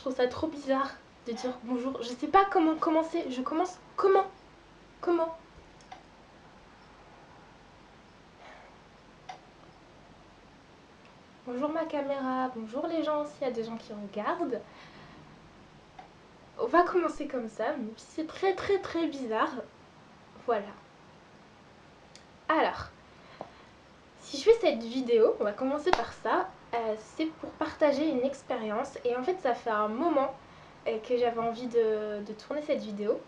trouve ça trop bizarre de dire bonjour. Je sais pas comment commencer. Je commence comment? Comment? Bonjour ma caméra, bonjour les gens, s'il y a des gens qui regardent. On va commencer comme ça, même si c'est très très très bizarre. Voilà. Alors, si je fais cette vidéo, on va commencer par ça. C'est pour partager une expérience. Et en fait, ça fait un moment que j'avais envie de tourner cette vidéo.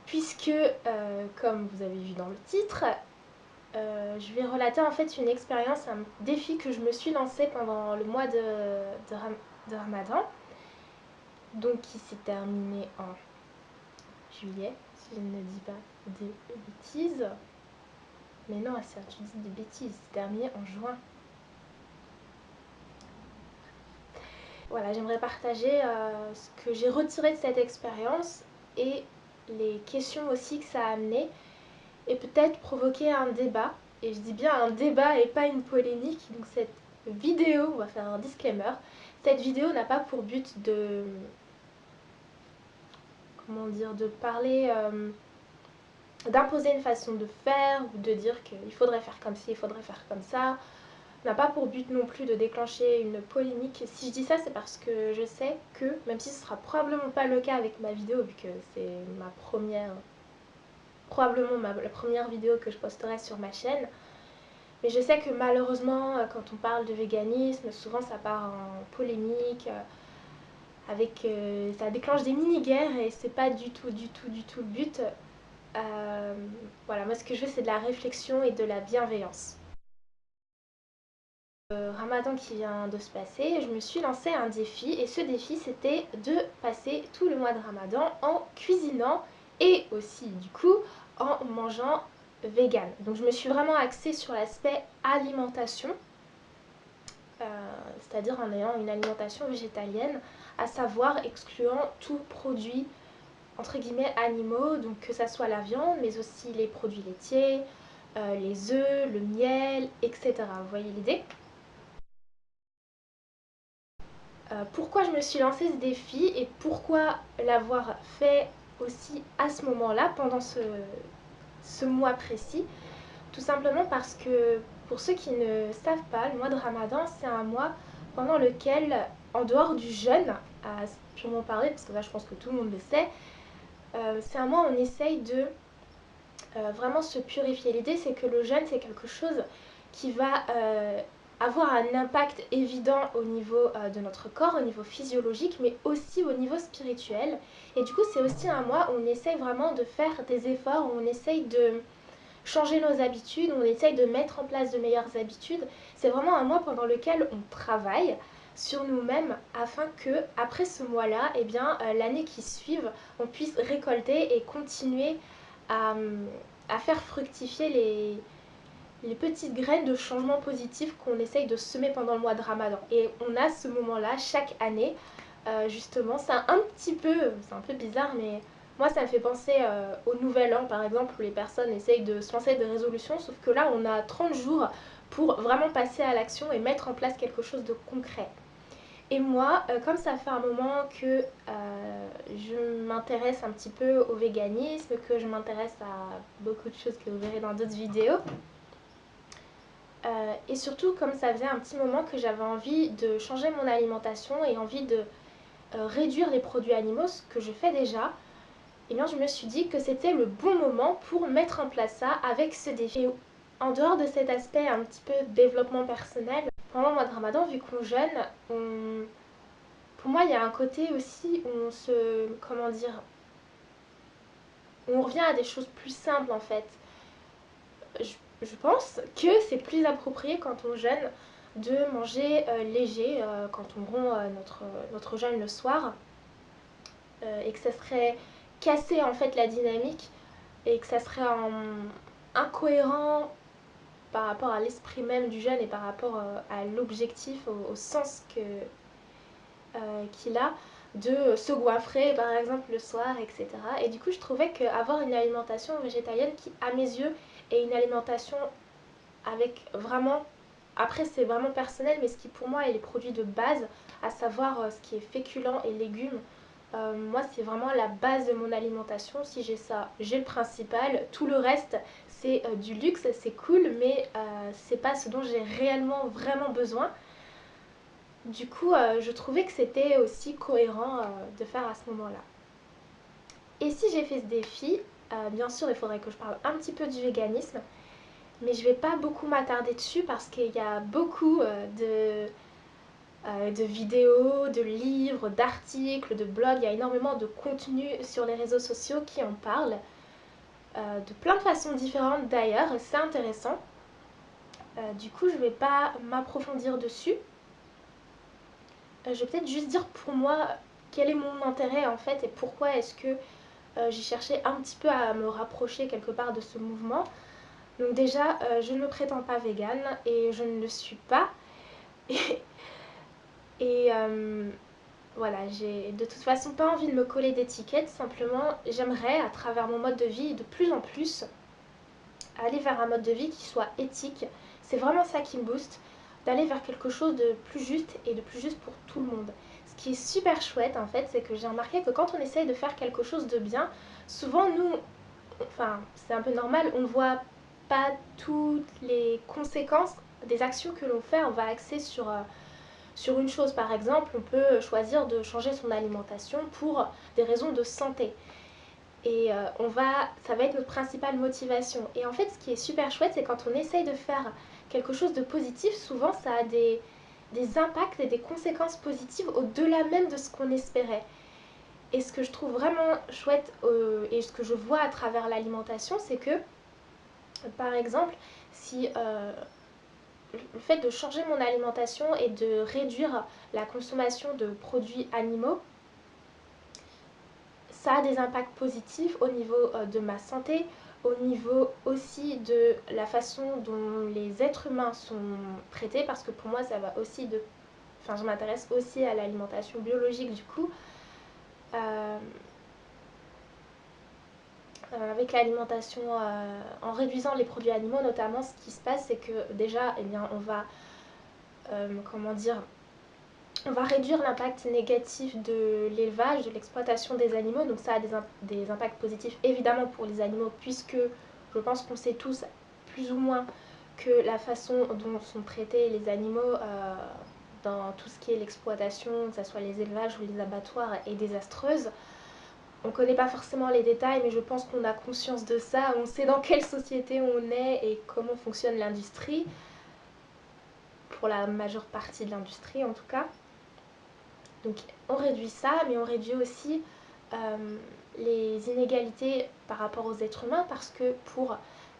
Puisque, comme vous avez vu dans le titre, je vais relater en fait une expérience, un défi que je me suis lancé pendant le mois de Ramadan. Donc qui s'est terminé en juillet, si je ne dis pas de bêtises. Mais non, c'est tu dis des bêtises, c'est terminé en juin. Voilà, j'aimerais partager ce que j'ai retiré de cette expérience et les questions aussi que ça a amené et peut-être provoquer un débat. Et je dis bien un débat et pas une polémique. Donc cette vidéo, on va faire un disclaimer, cette vidéo n'a pas pour but de, comment dire, de parler, d'imposer une façon de faire ou de dire qu'il faudrait faire comme ci, il faudrait faire comme ça. N'a pas pour but non plus de déclencher une polémique. Si je dis ça, c'est parce que je sais que, même si ce sera probablement pas le cas avec ma vidéo, vu que c'est ma première, probablement la première vidéo que je posterai sur ma chaîne, mais je sais que malheureusement, quand on parle de véganisme, souvent ça part en polémique, ça déclenche des mini-guerres et c'est pas du tout, du tout, du tout le but. Voilà, moi ce que je veux c'est de la réflexion et de la bienveillance. Ramadan qui vient de se passer, je me suis lancé un défi et ce défi c'était de passer tout le mois de Ramadan en cuisinant et aussi du coup en mangeant vegan. Donc je me suis vraiment axée sur l'aspect alimentation, c'est-à-dire en ayant une alimentation végétalienne, à savoir excluant tout produit entre guillemets animaux, donc que ça soit la viande mais aussi les produits laitiers, les œufs, le miel, etc. Vous voyez l'idée? Pourquoi je me suis lancé ce défi et pourquoi l'avoir fait aussi à ce moment-là, pendant ce mois précis. Tout simplement parce que, pour ceux qui ne savent pas, le mois de Ramadan, c'est un mois pendant lequel, en dehors du jeûne, à purement parler, parce que là je pense que tout le monde le sait, c'est un mois où on essaye de vraiment se purifier. L'idée c'est que le jeûne c'est quelque chose qui va avoir un impact évident au niveau de notre corps, au niveau physiologique, mais aussi au niveau spirituel. Et du coup c'est aussi un mois où on essaye vraiment de faire des efforts, où on essaye de changer nos habitudes, où on essaye de mettre en place de meilleures habitudes. C'est vraiment un mois pendant lequel on travaille sur nous-mêmes afin que, après ce mois-là, eh bien, l'année qui suive, on puisse récolter et continuer à, à faire fructifier les petites graines de changement positif qu'on essaye de semer pendant le mois de Ramadan. Et on a ce moment-là chaque année, justement, c'est un peu bizarre, mais moi ça me fait penser au nouvel an par exemple, où les personnes essayent de se lancer des résolutions, sauf que là on a 30 jours pour vraiment passer à l'action et mettre en place quelque chose de concret. Et moi, comme ça fait un moment que je m'intéresse un petit peu au véganisme, que je m'intéresse à beaucoup de choses que vous verrez dans d'autres vidéos, et surtout comme ça faisait un petit moment que j'avais envie de changer mon alimentation et envie de réduire les produits animaux, ce que je fais déjà, et bien je me suis dit que c'était le bon moment pour mettre en place ça avec ce défi. Et en dehors de cet aspect un petit peu développement personnel, pendant le mois de Ramadan, vu qu'on jeûne, pour moi il y a un côté aussi où on se, comment dire, où on revient à des choses plus simples en fait. Je pense que c'est plus approprié quand on jeûne de manger léger quand on rompt notre jeûne le soir, et que ça serait casser en fait la dynamique et que ça serait incohérent par rapport à l'esprit même du jeûne et par rapport à l'objectif, au sens qu'il a de se goinfrer par exemple le soir, etc. Et du coup je trouvais qu'avoir une alimentation végétalienne qui à mes yeux est une alimentation avec vraiment, après c'est vraiment personnel, mais ce qui pour moi est les produits de base, à savoir ce qui est féculent et légumes. Moi, c'est vraiment la base de mon alimentation. Si j'ai ça, j'ai le principal. Tout le reste, c'est du luxe, c'est cool, mais c'est pas ce dont j'ai réellement vraiment besoin. Du coup, je trouvais que c'était aussi cohérent de faire à ce moment-là. Et si j'ai fait ce défi, bien sûr, il faudrait que je parle un petit peu du véganisme, mais je vais pas beaucoup m'attarder dessus parce qu'il y a beaucoup de vidéos, de livres, d'articles, de blogs. Il y a énormément de contenu sur les réseaux sociaux qui en parlent, de plein de façons différentes d'ailleurs. C'est intéressant. Du coup, je vais pas m'approfondir dessus. Je vais peut-être juste dire pour moi quel est mon intérêt en fait et pourquoi est-ce que j'ai cherché un petit peu à me rapprocher quelque part de ce mouvement. Donc déjà, je ne me prétends pas végane et je ne le suis pas. Et voilà, j'ai de toute façon pas envie de me coller d'étiquettes, simplement j'aimerais à travers mon mode de vie de plus en plus aller vers un mode de vie qui soit éthique. C'est vraiment ça qui me booste, d'aller vers quelque chose de plus juste et de plus juste pour tout le monde. Ce qui est super chouette en fait, c'est que j'ai remarqué que quand on essaye de faire quelque chose de bien, souvent nous, enfin c'est un peu normal, on ne voit pas toutes les conséquences des actions que l'on fait. On va axer sur une chose. Par exemple, on peut choisir de changer son alimentation pour des raisons de santé. Et ça va être notre principale motivation. Et en fait, ce qui est super chouette, c'est quand on essaye de faire quelque chose de positif, souvent ça a des impacts et des conséquences positives au-delà même de ce qu'on espérait. Et ce que je trouve vraiment chouette et ce que je vois à travers l'alimentation, c'est que, par exemple, si le fait de changer mon alimentation et de réduire la consommation de produits animaux, ça a des impacts positifs au niveau de ma santé, au niveau aussi de la façon dont les êtres humains sont traités, parce que pour moi ça va aussi de... Enfin, je m'intéresse aussi à l'alimentation biologique du coup. Euh, avec l'alimentation, en réduisant les produits animaux notamment, ce qui se passe c'est que déjà, eh bien, on va, comment dire, on va réduire l'impact négatif de l'élevage, de l'exploitation des animaux. Donc ça a des impacts positifs évidemment pour les animaux, puisque je pense qu'on sait tous plus ou moins que la façon dont sont traités les animaux dans tout ce qui est l'exploitation, que ce soit les élevages ou les abattoirs, est désastreuse. On ne connaît pas forcément les détails, mais je pense qu'on a conscience de ça. On sait dans quelle société on est et comment fonctionne l'industrie, pour la majeure partie de l'industrie en tout cas. Donc on réduit ça, mais on réduit aussi les inégalités par rapport aux êtres humains, parce que pour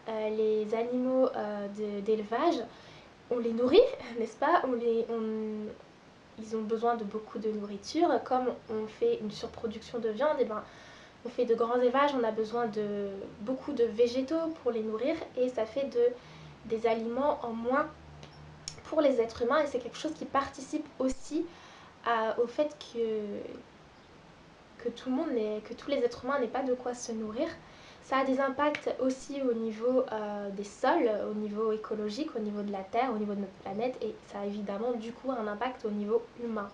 les animaux d'élevage, on les nourrit, n'est-ce pas? Ils ont besoin de beaucoup de nourriture. Comme on fait une surproduction de viande, et ben, on fait de grands élevages, on a besoin de beaucoup de végétaux pour les nourrir, et ça fait des aliments en moins pour les êtres humains, et c'est quelque chose qui participe aussi au fait que tout le monde que tous les êtres humains n'aient pas de quoi se nourrir. Ça a des impacts aussi au niveau des sols, au niveau écologique, au niveau de la Terre, au niveau de notre planète, et ça a évidemment du coup un impact au niveau humain.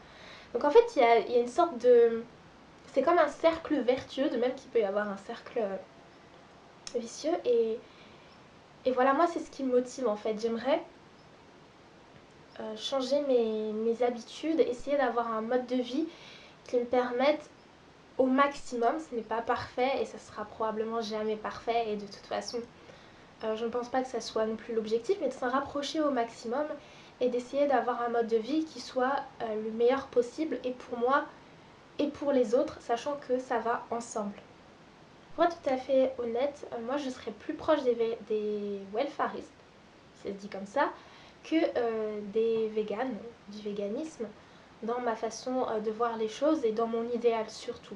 Donc en fait, il y a une sorte de... C'est comme un cercle vertueux, de même qu'il peut y avoir un cercle vicieux, et voilà, moi c'est ce qui me motive en fait. J'aimerais changer mes habitudes, essayer d'avoir un mode de vie qui me permette au maximum. Ce n'est pas parfait et ça sera probablement jamais parfait, et de toute façon je ne pense pas que ça soit non plus l'objectif, mais de s'en rapprocher au maximum et d'essayer d'avoir un mode de vie qui soit le meilleur possible, et pour moi et pour les autres, sachant que ça va ensemble. Pour être tout à fait honnête, moi je serais plus proche des welfaristes, si ça se dit comme ça, que des véganes, du véganisme, dans ma façon de voir les choses et dans mon idéal surtout.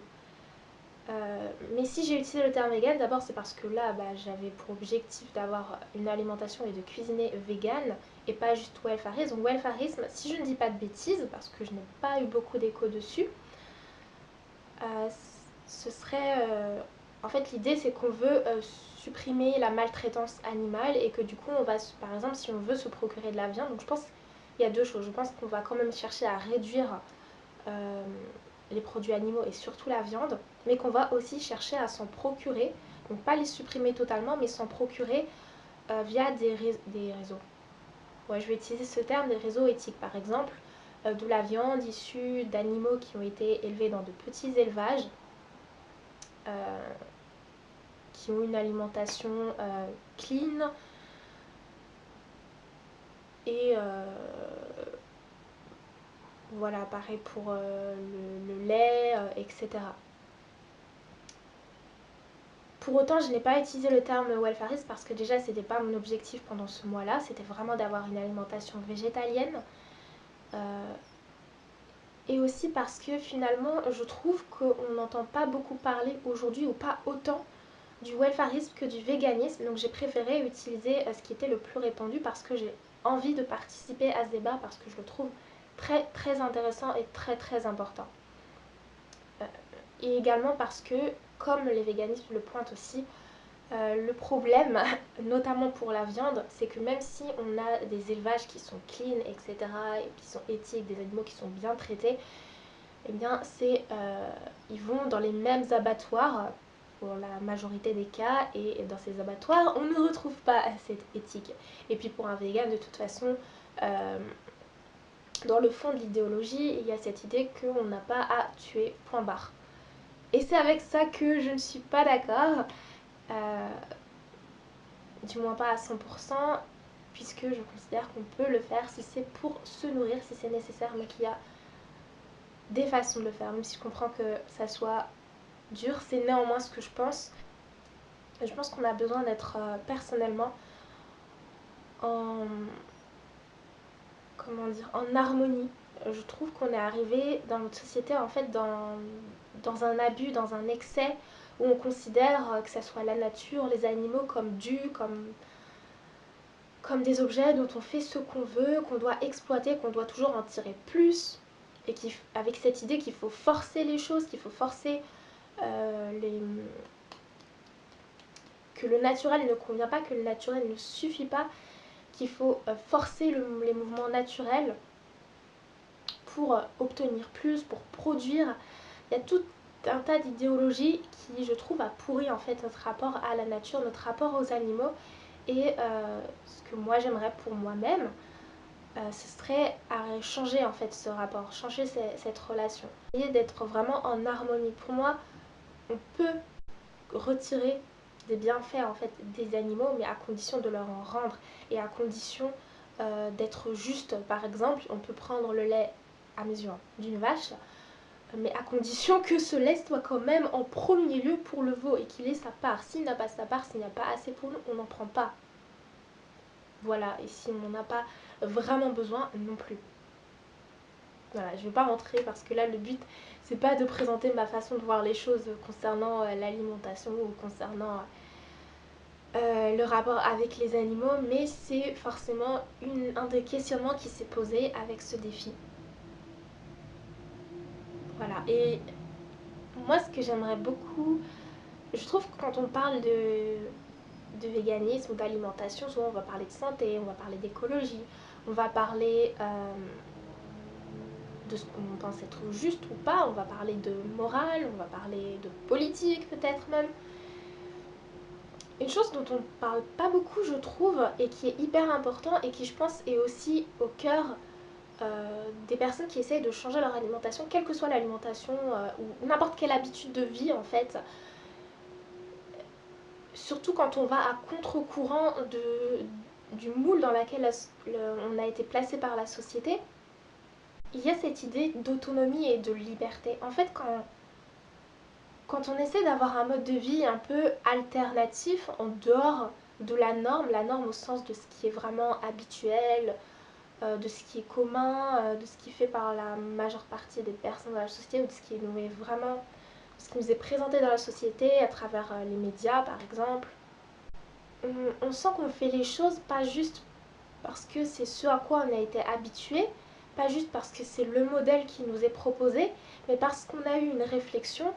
Mais si j'ai utilisé le terme vegan, d'abord c'est parce que là j'avais pour objectif d'avoir une alimentation et de cuisiner vegan et pas juste welfarisme. Donc welfarisme, si je ne dis pas de bêtises, parce que je n'ai pas eu beaucoup d'écho dessus, euh, ce serait... en fait l'idée c'est qu'on veut supprimer la maltraitance animale, et que du coup on va, par exemple si on veut se procurer de la viande, donc je pense qu'il y a deux choses. Je pense qu'on va quand même chercher à réduire les produits animaux et surtout la viande, mais qu'on va aussi chercher à s'en procurer, donc pas les supprimer totalement, mais s'en procurer via des réseaux. Ouais, je vais utiliser ce terme, des réseaux éthiques par exemple, de la viande issue d'animaux qui ont été élevés dans de petits élevages, euh, qui ont une alimentation clean et voilà, pareil pour le lait, etc. Pour autant, je n'ai pas utilisé le terme welfariste parce que déjà, c'était pas mon objectif pendant ce mois-là. C'était vraiment d'avoir une alimentation végétalienne. Euh, et aussi parce que finalement, je trouve qu'on n'entend pas beaucoup parler aujourd'hui, ou pas autant, du welfarisme que du véganisme. Donc j'ai préféré utiliser ce qui était le plus répandu parce que j'ai envie de participer à ce débat, parce que je le trouve très très intéressant et très très important. Et également parce que, comme les véganistes le pointent aussi, le problème, notamment pour la viande, c'est que même si on a des élevages qui sont clean, etc., et qui sont éthiques, des animaux qui sont bien traités, eh bien, ils vont dans les mêmes abattoirs pour la majorité des cas, et dans ces abattoirs, on ne retrouve pas cette éthique. Et puis pour un vegan, de toute façon, dans le fond de l'idéologie, il y a cette idée qu'on n'a pas à tuer, point barre. Et c'est avec ça que je ne suis pas d'accord. Euh, du moins pas à 100%, puisque je considère qu'on peut le faire si c'est pour se nourrir, si c'est nécessaire, mais qu'il y a des façons de le faire, même si je comprends que ça soit dur, c'est néanmoins ce que je pense. Je pense qu'on a besoin d'être personnellement en, comment dire, en harmonie. Je trouve qu'on est arrivé dans notre société en fait dans un abus, dans un excès, où on considère que ce soit la nature, les animaux comme dus, comme des objets dont on fait ce qu'on veut, qu'on doit exploiter, qu'on doit toujours en tirer plus, et avec cette idée qu'il faut forcer les choses, qu'il faut forcer que le naturel ne convient pas, que le naturel ne suffit pas, qu'il faut forcer les mouvements naturels pour obtenir plus, pour produire. Il y a tout un tas d'idéologies qui, je trouve, a pourri en fait notre rapport à la nature, notre rapport aux animaux. Et ce que moi j'aimerais pour moi-même, ce serait à changer en fait ce rapport, changer cette relation. Essayer d'être vraiment en harmonie. Pour moi, on peut retirer des bienfaits en fait des animaux, mais à condition de leur en rendre et à condition d'être juste. Par exemple, on peut prendre le lait à mesure d'une vache, mais à condition que ce lait soit quand même en premier lieu pour le veau et qu'il ait sa part. S'il n'a pas sa part, s'il n'y a pas assez pour nous, on n'en prend pas. Voilà, et si on n'en a pas vraiment besoin, non plus. Voilà, je ne vais pas rentrer parce que là le but c'est pas de présenter ma façon de voir les choses concernant l'alimentation ou concernant le rapport avec les animaux, mais c'est forcément un des questionnements qui s'est posé avec ce défi. Voilà, et moi ce que j'aimerais beaucoup, je trouve que quand on parle de véganisme ou d'alimentation, souvent on va parler de santé, on va parler d'écologie, on va parler de ce qu'on pense être juste ou pas, on va parler de morale, on va parler de politique peut-être même. Une chose dont on parle pas beaucoup je trouve et qui est hyper important et qui je pense est aussi au cœur des personnes qui essayent de changer leur alimentation, quelle que soit l'alimentation ou n'importe quelle habitude de vie en fait, surtout quand on va à contre-courant du moule dans lequel on a été placé par la société, il y a cette idée d'autonomie et de liberté. En fait, quand on essaie d'avoir un mode de vie un peu alternatif, en dehors de la norme au sens de ce qui est vraiment habituel, de ce qui est commun, de ce qui est fait par la majeure partie des personnes dans la société, ou de ce qui nous est vraiment, ce qui nous est présenté dans la société à travers les médias par exemple, on sent qu'on fait les choses pas juste parce que c'est ce à quoi on a été habitué, pas juste parce que c'est le modèle qui nous est proposé, mais parce qu'on a eu une réflexion,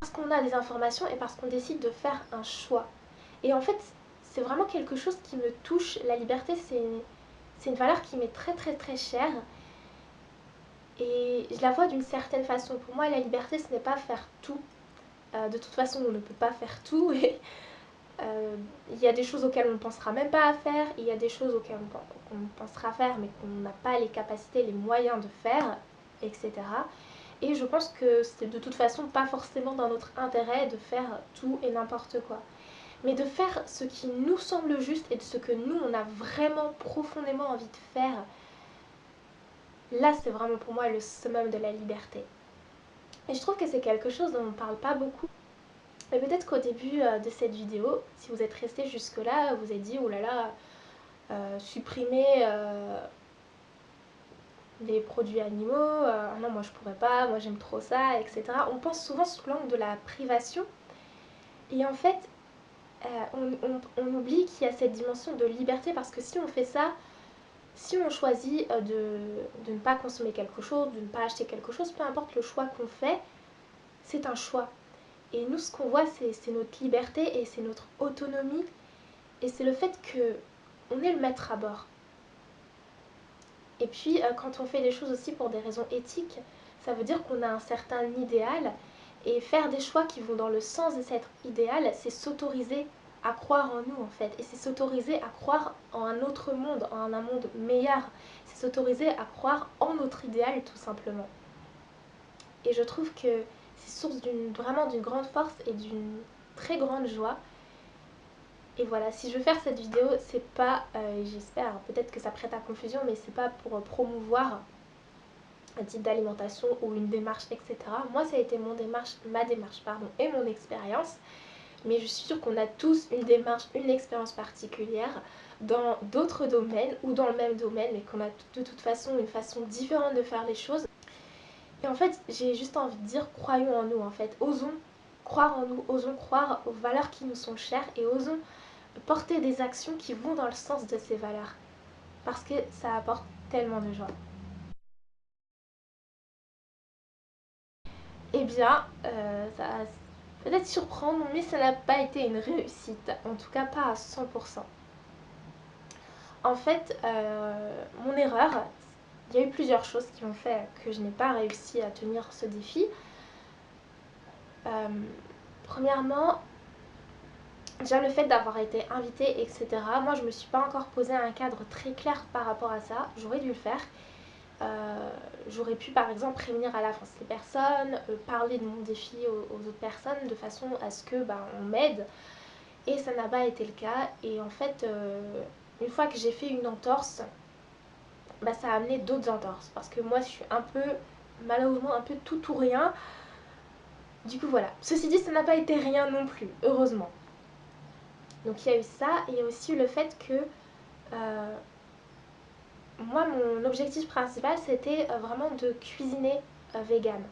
parce qu'on a des informations et parce qu'on décide de faire un choix. Et en fait, c'est vraiment quelque chose qui me touche. La liberté, c'est une valeur qui m'est très très très chère. Et je la vois d'une certaine façon. Pour moi, la liberté, ce n'est pas faire tout. De toute façon, on ne peut pas faire tout. Et il y a des choses auxquelles on ne pensera même pas à faire. Il y a des choses auxquelles on pensera faire, mais qu'on n'a pas les capacités, les moyens de faire, etc. Et je pense que c'est de toute façon pas forcément dans notre intérêt de faire tout et n'importe quoi. Mais de faire ce qui nous semble juste et de ce que nous, on a vraiment profondément envie de faire, là, c'est vraiment pour moi le summum de la liberté. Et je trouve que c'est quelque chose dont on ne parle pas beaucoup. Mais peut-être qu'au début de cette vidéo, si vous êtes resté jusque-là, vous avez dit, oh là là, supprimer les produits animaux, non, moi je pourrais pas, moi j'aime trop ça, etc. On pense souvent sous l'angle de la privation. Et en fait, on oublie qu'il y a cette dimension de liberté parce que si on fait ça, si on choisit de ne pas consommer quelque chose, de ne pas acheter quelque chose, peu importe le choix qu'on fait, c'est un choix. Et nous, ce qu'on voit, c'est notre liberté et c'est notre autonomie. Et c'est le fait qu'on est le maître à bord. Et puis, quand on fait des choses aussi pour des raisons éthiques, ça veut dire qu'on a un certain idéal. Et faire des choix qui vont dans le sens de cet idéal, c'est s'autoriser à croire en nous, en fait. Et c'est s'autoriser à croire en un autre monde, en un monde meilleur. C'est s'autoriser à croire en notre idéal, tout simplement. Et je trouve que c'est source vraiment d'une grande force et d'une très grande joie. Et voilà, si je veux faire cette vidéo, c'est pas, j'espère, peut-être que ça prête à confusion, mais c'est pas pour promouvoir un type d'alimentation ou une démarche, etc. Moi, ça a été ma démarche, pardon, et mon expérience. Mais je suis sûre qu'on a tous une démarche, une expérience particulière dans d'autres domaines ou dans le même domaine, mais qu'on a de toute façon une façon différente de faire les choses. Et en fait, j'ai juste envie de dire, croyons en nous, en fait. Osons croire en nous, osons croire aux valeurs qui nous sont chères et osons porter des actions qui vont dans le sens de ces valeurs. Parce que ça apporte tellement de joie. Eh bien, ça va peut-être surprendre, mais ça n'a pas été une réussite. En tout cas, pas à 100%. En fait, mon erreur, il y a eu plusieurs choses qui ont fait que je n'ai pas réussi à tenir ce défi. Euh, Premièrement, déjà le fait d'avoir été invitée, etc. Moi, je me suis pas encore posé un cadre très clair par rapport à ça. J'aurais dû le faire. J'aurais pu par exemple prévenir à l'avance les personnes, parler de mon défi aux autres personnes de façon à ce que on m'aide. Et ça n'a pas été le cas. Et en fait, une fois que j'ai fait une entorse, ça a amené d'autres entorses. Parce que moi, je suis un peu, malheureusement, un peu tout ou rien. Du coup, voilà. Ceci dit, ça n'a pas été rien non plus, heureusement. Donc il y a eu ça. Et il y a aussi eu le fait que moi, mon objectif principal, c'était vraiment de cuisiner vegan.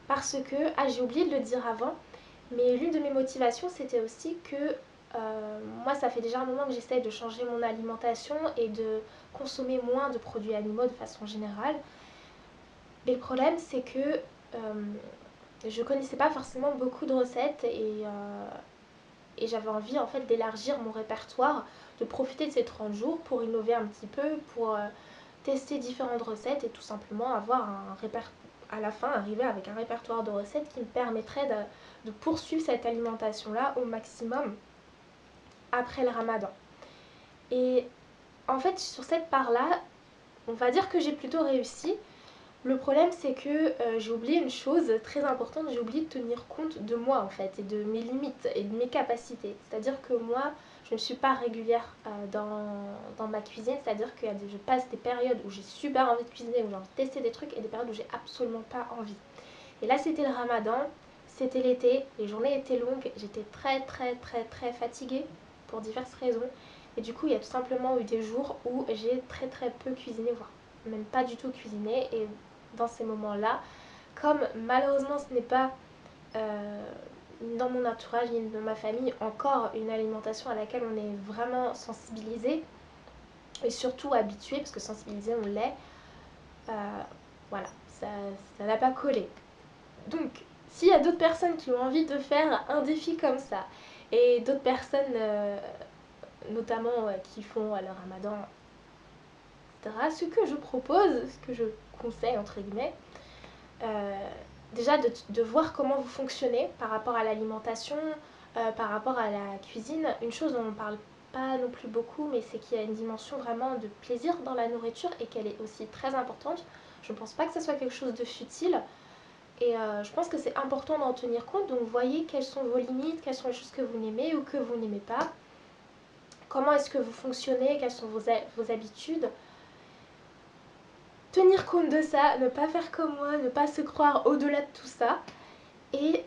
Parce que, j'ai oublié de le dire avant, mais l'une de mes motivations, c'était aussi que moi, ça fait déjà un moment que j'essaie de changer mon alimentation et de consommer moins de produits animaux de façon générale. Mais le problème, c'est que je connaissais pas forcément beaucoup de recettes et j'avais envie en fait d'élargir mon répertoire, de profiter de ces 30 jours pour innover un petit peu, pour tester différentes recettes et tout simplement avoir à la fin arriver avec un répertoire de recettes qui me permettrait de poursuivre cette alimentation là au maximum après le ramadan. Et en fait sur cette part là, on va dire que j'ai plutôt réussi. Le problème c'est que j'ai oublié une chose très importante, j'ai oublié de tenir compte de moi en fait et de mes limites et de mes capacités. C'est-à-dire que moi je ne suis pas régulière dans ma cuisine, c'est-à-dire que je passe des périodes où j'ai super envie de cuisiner, où j'ai envie de tester des trucs et des périodes où j'ai absolument pas envie. Et là c'était le ramadan, c'était l'été, les journées étaient longues, j'étais très très très très fatiguée pour diverses raisons. Et du coup il y a tout simplement eu des jours où j'ai très très peu cuisiné, voire même pas du tout cuisiné. Et dans ces moments-là, comme malheureusement ce n'est pas dans mon entourage ni dans ma famille encore une alimentation à laquelle on est vraiment sensibilisé et surtout habitué, parce que sensibilisé on l'est, euh, voilà, ça n'a pas collé. Donc, s'il y a d'autres personnes qui ont envie de faire un défi comme ça, et d'autres personnes, notamment qui font le ramadan, etc., ce que je propose, ce que je conseille entre guillemets, déjà de voir comment vous fonctionnez par rapport à l'alimentation, par rapport à la cuisine. Une chose dont on ne parle pas non plus beaucoup, mais c'est qu'il y a une dimension vraiment de plaisir dans la nourriture et qu'elle est aussi très importante. Je ne pense pas que ce soit quelque chose de futile. Et je pense que c'est important d'en tenir compte. Donc voyez quelles sont vos limites, quelles sont les choses que vous n'aimez ou que vous n'aimez pas. Comment est-ce que vous fonctionnez, quelles sont vos habitudes. Tenir compte de ça, ne pas faire comme moi, ne pas se croire au-delà de tout ça. Et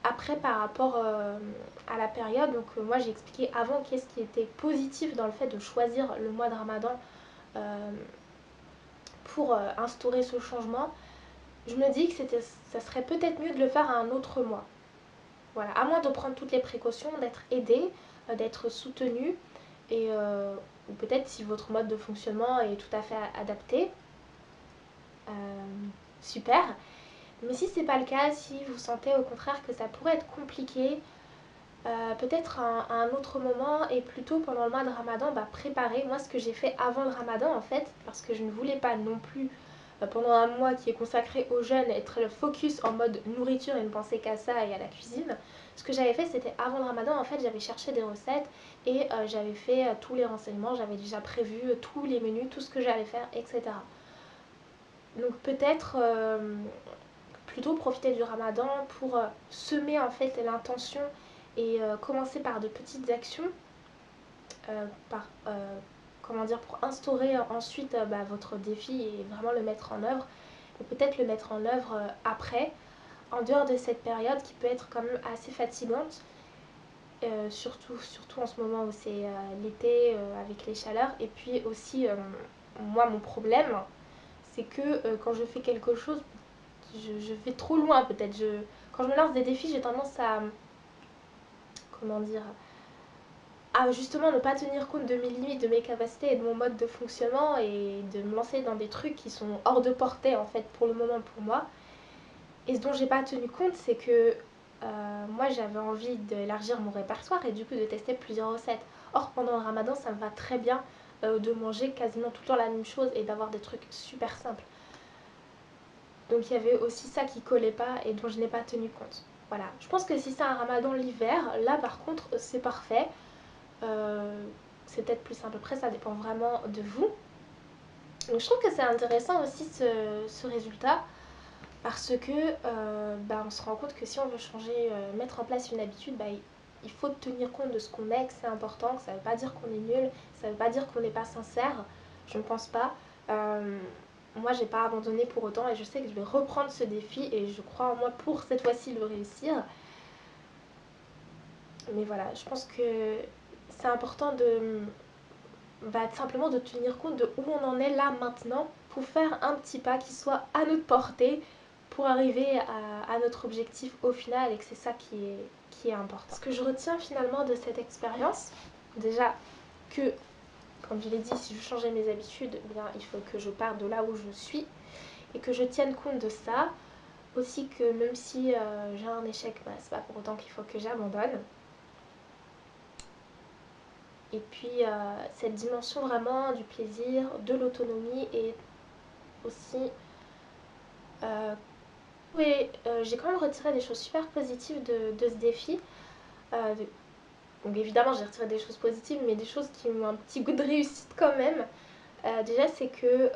après, par rapport à la période, donc moi j'ai expliqué avant qu'est-ce qui était positif dans le fait de choisir le mois de Ramadan pour instaurer ce changement. Je me dis que ça serait peut-être mieux de le faire à un autre mois. Voilà, à moins de prendre toutes les précautions, d'être aidé, d'être soutenu, et ou peut-être si votre mode de fonctionnement est tout à fait adapté, euh, super. Mais si c'est pas le cas, si vous sentez au contraire que ça pourrait être compliqué, peut-être à un autre moment et plutôt pendant le mois de Ramadan, préparer. Moi, ce que j'ai fait avant le Ramadan, en fait, parce que je ne voulais pas non plus, pendant un mois qui est consacré au jeûne, être le focus en mode nourriture et ne penser qu'à ça et à la cuisine. Ce que j'avais fait, c'était avant le Ramadan, en fait, j'avais cherché des recettes et j'avais fait tous les renseignements, j'avais déjà prévu tous les menus, tout ce que j'allais faire, etc. Donc peut-être plutôt profiter du Ramadan pour semer en fait l'intention et commencer par de petites actions, par, comment dire, pour instaurer ensuite votre défi et vraiment le mettre en œuvre. Et peut-être le mettre en œuvre après, en dehors de cette période qui peut être quand même assez fatigante, surtout en ce moment où c'est l'été avec les chaleurs. Et puis aussi, moi, mon problème, c'est que quand je fais quelque chose, je vais trop loin peut-être. Quand je me lance des défis, j'ai tendance à, comment dire, à justement ne pas tenir compte de mes limites, de mes capacités et de mon mode de fonctionnement et de me lancer dans des trucs qui sont hors de portée en fait pour le moment pour moi. Et ce dont j'ai pas tenu compte, c'est que moi j'avais envie d'élargir mon répertoire et du coup de tester plusieurs recettes. Or pendant le ramadan, ça me va très bien de manger quasiment tout le temps la même chose et d'avoir des trucs super simples. Donc il y avait aussi ça qui collait pas et dont je n'ai pas tenu compte. Voilà, je pense que si c'est un ramadan l'hiver, là par contre c'est parfait. Euh, c'est peut-être plus simple. Après, ça dépend vraiment de vous. Donc, je trouve que c'est intéressant aussi ce résultat parce que on se rend compte que si on veut changer, mettre en place une habitude, il faut tenir compte de ce qu'on est, que c'est important, que ça ne veut pas dire qu'on est nul, ça ne veut pas dire qu'on n'est pas sincère. Je ne pense pas. Moi, j'ai pas abandonné pour autant et je sais que je vais reprendre ce défi et je crois en moi pour cette fois-ci le réussir. Mais voilà, je pense que c'est important simplement de tenir compte de où on en est là maintenant pour faire un petit pas qui soit à notre portée pour arriver à notre objectif au final et que c'est ça qui est important. Ce que je retiens finalement de cette expérience, déjà que, comme je l'ai dit, si je changeais mes habitudes, bien, il faut que je parte de là où je suis et que je tienne compte de ça. Aussi que même si j'ai un échec, c'est pas pour autant qu'il faut que j'abandonne. Et puis cette dimension vraiment du plaisir, de l'autonomie et aussi j'ai quand même retiré des choses super positives de ce défi. Euh, donc évidemment j'ai retiré des choses positives mais des choses qui ont un petit goût de réussite quand même. Déjà c'est que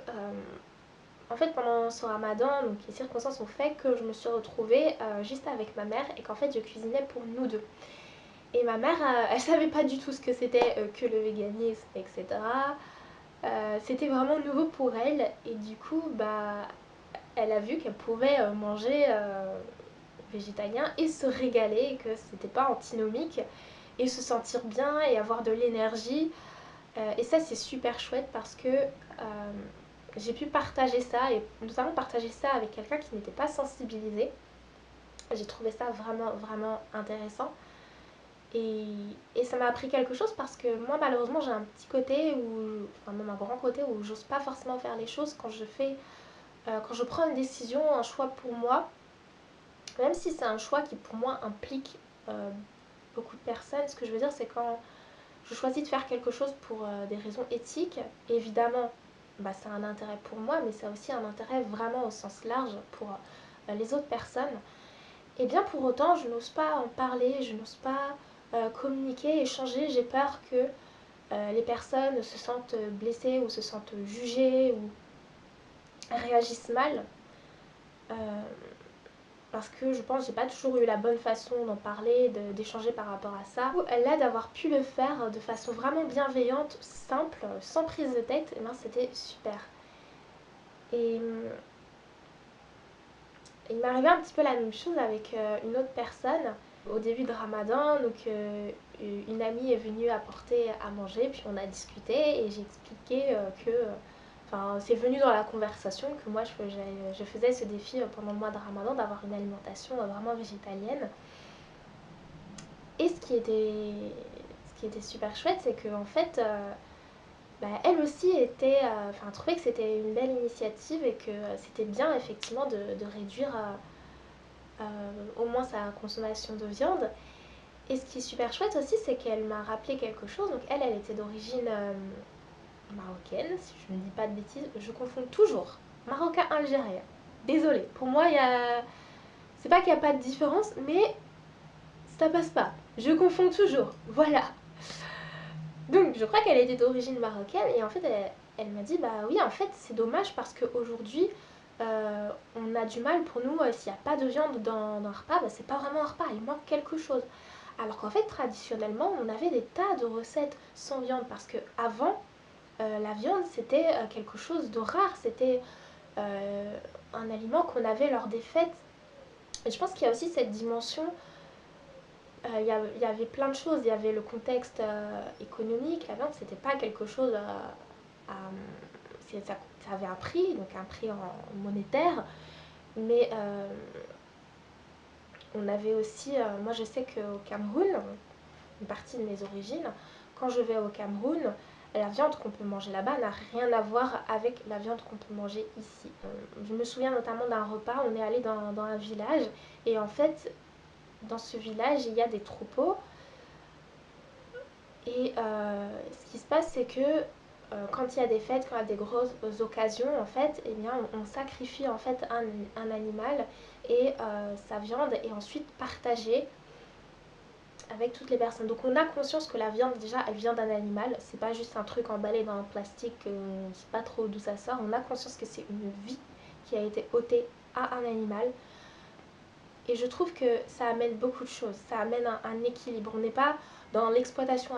en fait pendant ce ramadan, donc les circonstances ont fait que je me suis retrouvée juste avec ma mère et qu'en fait je cuisinais pour nous deux. Et ma mère, elle savait pas du tout ce que c'était que le véganisme, etc. C'était vraiment nouveau pour elle et du coup elle a vu qu'elle pouvait manger végétalien et se régaler et que c'était pas antinomique et se sentir bien et avoir de l'énergie. Et ça c'est super chouette parce que j'ai pu partager ça et notamment partager ça avec quelqu'un qui n'était pas sensibilisé. J'ai trouvé ça vraiment vraiment intéressant. Et ça m'a appris quelque chose parce que moi malheureusement j'ai un petit côté où, enfin même un grand côté où j'ose pas forcément faire les choses quand je prends une décision, un choix pour moi, même si c'est un choix qui pour moi implique euh, beaucoup de personnes, ce que je veux dire c'est quand je choisis de faire quelque chose pour des raisons éthiques, évidemment bah, ça a un intérêt pour moi, mais ça a aussi un intérêt vraiment au sens large pour les autres personnes. Et bien pour autant, je n'ose pas en parler, je n'ose pas communiquer, échanger. J'ai peur que les personnes se sentent blessées ou se sentent jugées ou réagissent mal. Euh, parce que je pense que j'ai pas toujours eu la bonne façon d'en parler, d'échanger par rapport à ça. Là, d'avoir pu le faire de façon vraiment bienveillante, simple, sans prise de tête, et ben, c'était super. Et il m'est arrivé un petit peu la même chose avec une autre personne. Au début de Ramadan, donc une amie est venue apporter à manger, puis on a discuté et j'ai expliqué que, enfin, c'est venu dans la conversation que moi je faisais ce défi pendant le mois de Ramadan d'avoir une alimentation vraiment végétalienne. Et ce qui était super chouette, c'est qu'en fait, bah, elle aussi trouvait que c'était une belle initiative et que c'était bien effectivement de réduire au moins sa consommation de viande. Et ce qui est super chouette aussi, c'est qu'elle m'a rappelé quelque chose. Donc elle était d'origine marocaine, si je ne dis pas de bêtises. Je confonds toujours marocain-algérien. Désolée, pour moi, c'est pas qu'il n'y a pas de différence, mais ça passe pas. Je confonds toujours. Voilà. Donc je crois qu'elle était d'origine marocaine et en fait elle m'a dit bah oui en fait c'est dommage parce qu'aujourd'hui on a du mal pour nous s'il n'y a pas de viande dans un repas, bah, c'est pas vraiment un repas, il manque quelque chose. Alors qu'en fait traditionnellement on avait des tas de recettes sans viande parce que avant la viande c'était quelque chose de rare, c'était un aliment qu'on avait lors des fêtes. Et je pense qu'il y a aussi cette dimension il y avait plein de choses. Il y avait le contexte économique. La viande, c'était pas quelque chose à, ça avait un prix, donc un prix en monétaire. Mais on avait aussi, moi je sais qu'au Cameroun, une partie de mes origines, quand je vais au Cameroun, la viande qu'on peut manger là-bas n'a rien à voir avec la viande qu'on peut manger ici. Je me souviens notamment d'un repas, on est allé dans un village et en fait, dans ce village, il y a des troupeaux. Et ce qui se passe, c'est que quand il y a des fêtes, quand il y a des grosses occasions, en fait, eh bien, on sacrifie en fait un animal et sa viande est ensuite partagée avec toutes les personnes. Donc on a conscience que la viande, déjà, elle vient d'un animal. C'est pas juste un truc emballé dans un plastique, on sait pas trop d'où ça sort. On a conscience que c'est une vie qui a été ôtée à un animal. Et je trouve que ça amène beaucoup de choses. Ça amène un équilibre. On n'est pas dans l'exploitation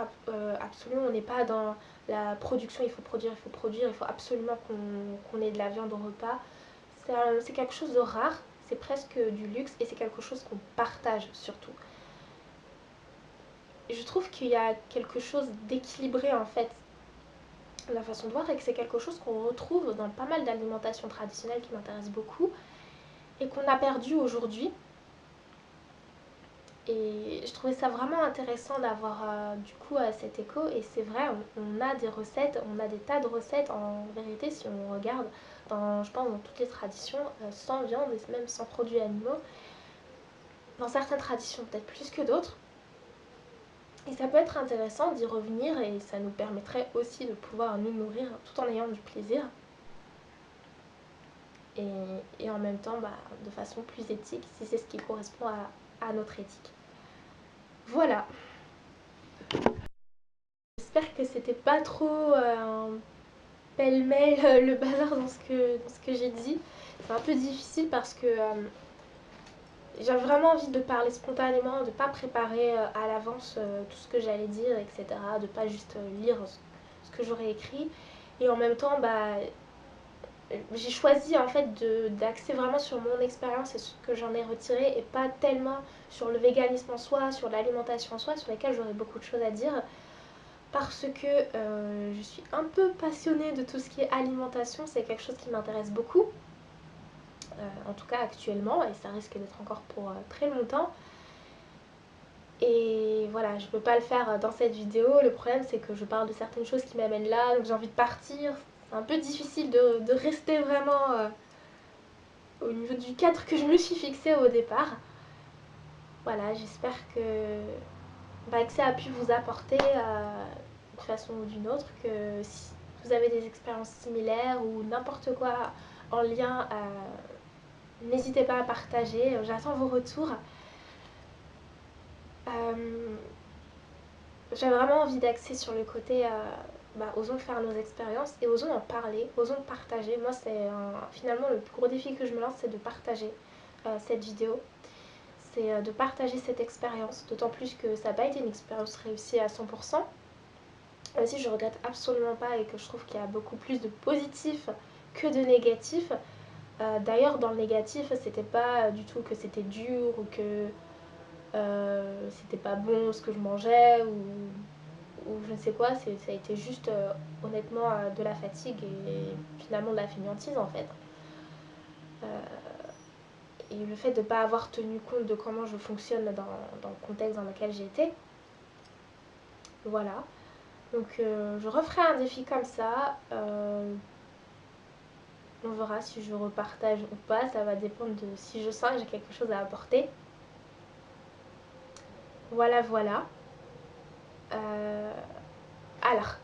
absolue, on n'est pas dans la production, il faut produire, il faut absolument qu'on ait de la viande au repas. C'est quelque chose de rare, c'est presque du luxe et c'est quelque chose qu'on partage surtout. Et je trouve qu'il y a quelque chose d'équilibré en fait, la façon de voir, et que c'est quelque chose qu'on retrouve dans pas mal d'alimentations traditionnelles qui m'intéressent beaucoup et qu'on a perdu aujourd'hui. Et je trouvais ça vraiment intéressant d'avoir du coup cet écho. Et c'est vrai, on a des recettes, on a des tas de recettes en vérité si on regarde dans, je pense, dans toutes les traditions, sans viande et même sans produits animaux. Dans certaines traditions peut-être plus que d'autres. Et ça peut être intéressant d'y revenir et ça nous permettrait aussi de pouvoir nous nourrir tout en ayant du plaisir. Et en même temps, bah, de façon plus éthique, si c'est ce qui correspond à notre éthique. Voilà. J'espère que c'était pas trop un pêle-mêle le bazar dans ce que j'ai dit. C'est un peu difficile parce que j'ai vraiment envie de parler spontanément, de pas préparer à l'avance tout ce que j'allais dire, etc. De pas juste lire ce que j'aurais écrit. Et en même temps, bah, j'ai choisi en fait d'axer vraiment sur mon expérience et ce que j'en ai retiré et pas tellement sur le véganisme en soi, sur l'alimentation en soi, sur lesquelles j'aurais beaucoup de choses à dire. Parce que je suis un peu passionnée de tout ce qui est alimentation, c'est quelque chose qui m'intéresse beaucoup, en tout cas actuellement, et ça risque d'être encore pour très longtemps. Et voilà, je peux pas le faire dans cette vidéo, le problème c'est que je parle de certaines choses qui m'amènent là, donc j'ai envie de partir. C'est un peu difficile de rester vraiment au niveau du cadre que je me suis fixé au départ. Voilà, j'espère que ça a pu vous apporter d'une façon ou d'une autre, que si vous avez des expériences similaires ou n'importe quoi en lien, n'hésitez pas à partager. J'attends vos retours. J'ai vraiment envie d'axer sur le côté osons faire nos expériences et osons en parler, osons partager. Moi, finalement le plus gros défi que je me lance, c'est de partager cette vidéo. C'est de partager cette expérience, d'autant plus que ça n'a pas été une expérience réussie à 100%. Même si je regrette absolument pas et que je trouve qu'il y a beaucoup plus de positifs que de négatifs. D'ailleurs, dans le négatif, c'était pas du tout que c'était dur ou que c'était pas bon ce que je mangeais ou je ne sais quoi. Ça a été juste, honnêtement, de la fatigue et finalement de la fainéantise en fait. Et le fait de ne pas avoir tenu compte de comment je fonctionne dans le contexte dans lequel j'étais. Voilà. Donc je referai un défi comme ça. On verra si je repartage ou pas. Ça va dépendre de si je sens que j'ai quelque chose à apporter. Voilà, voilà. Alors,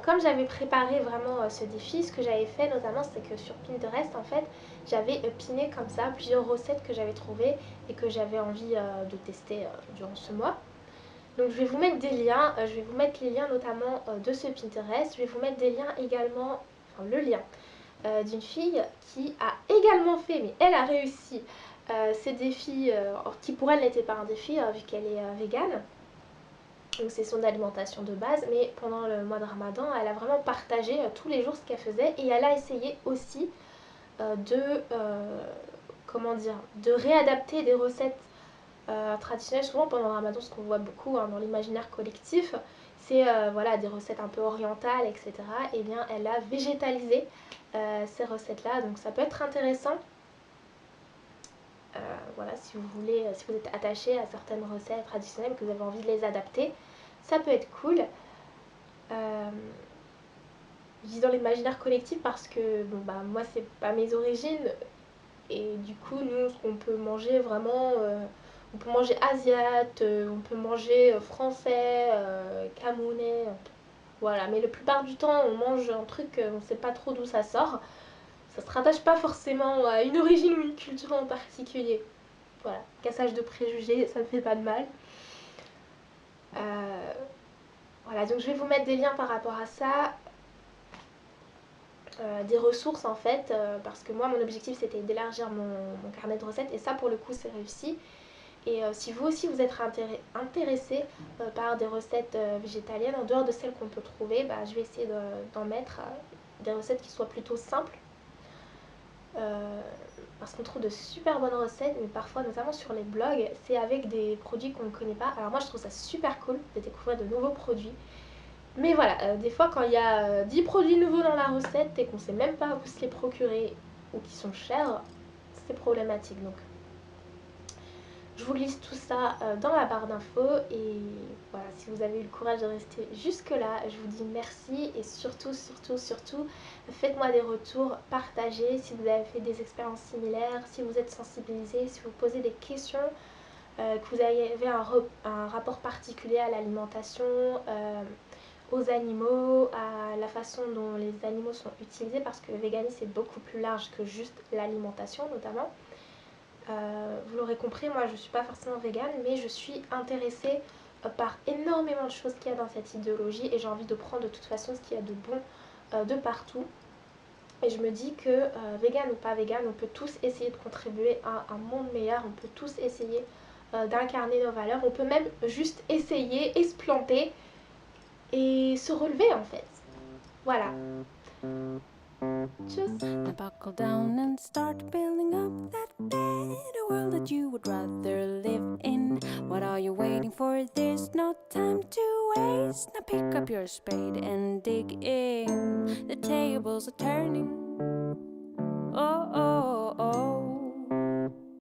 comme j'avais préparé vraiment ce défi, ce que j'avais fait notamment, c'est que sur Pinterest, en fait, j'avais piné comme ça plusieurs recettes que j'avais trouvées et que j'avais envie de tester durant ce mois. Donc je vais vous mettre des liens, je vais vous mettre les liens notamment de ce Pinterest, je vais vous mettre des liens également, enfin le lien d'une fille qui a également fait, mais elle a réussi ces défis, qui pour elle n'était pas un défi vu qu'elle est végane. Donc c'est son alimentation de base, mais pendant le mois de Ramadan, elle a vraiment partagé tous les jours ce qu'elle faisait et elle a essayé aussi comment dire, de réadapter des recettes traditionnelles. Souvent pendant le Ramadan, ce qu'on voit beaucoup dans l'imaginaire collectif, c'est voilà, des recettes un peu orientales, etc. Et bien elle a végétalisé ces recettes-là, donc ça peut être intéressant. Voilà, si vous voulez, si vous êtes attaché à certaines recettes traditionnelles que vous avez envie de les adapter, ça peut être cool. Je dis dans l'imaginaire collectif parce que bon, bah, moi c'est pas mes origines et du coup nous ce qu'on peut manger vraiment, on peut manger asiate, on peut manger français, camerounais, voilà, mais la plupart du temps on mange un truc, on sait pas trop d'où ça sort, ça se rattache pas forcément à une origine ou une culture en particulier. Voilà, cassage de préjugés, ça ne fait pas de mal. Voilà, donc je vais vous mettre des liens par rapport à ça. Des ressources en fait, parce que moi mon objectif c'était d'élargir mon carnet de recettes et ça pour le coup c'est réussi. Et si vous aussi vous êtes intéressé par des recettes végétaliennes en dehors de celles qu'on peut trouver, bah, je vais essayer d'en mettre des recettes qui soient plutôt simples. Parce qu'on trouve de super bonnes recettes, mais parfois notamment sur les blogs, c'est avec des produits qu'on ne connaît pas. Alors moi je trouve ça super cool de découvrir de nouveaux produits. Mais voilà, des fois quand il y a 10 produits nouveaux dans la recette et qu'on sait même pas où se les procurer ou qui sont chers, c'est problématique. Donc je vous liste tout ça dans la barre d'infos et voilà, si vous avez eu le courage de rester jusque là, je vous dis merci et surtout, surtout, surtout, faites-moi des retours, partagez si vous avez fait des expériences similaires, si vous êtes sensibilisé, si vous posez des questions, que vous avez un rapport particulier à l'alimentation, aux animaux, à la façon dont les animaux sont utilisés, parce que le véganisme c'est beaucoup plus large que juste l'alimentation notamment. Vous l'aurez compris, moi je ne suis pas forcément végane, mais je suis intéressée par énormément de choses qu'il y a dans cette idéologie et j'ai envie de prendre de toute façon ce qu'il y a de bon de partout. Et je me dis que végane ou pas végane, on peut tous essayer de contribuer à un monde meilleur, on peut tous essayer d'incarner nos valeurs, on peut même juste essayer et se planter et se relever en fait. Voilà. Just now buckle down and start building up that better world that you would rather live in. What are you waiting for? There's no time to waste. Now pick up your spade and dig in. The tables are turning. Oh, oh.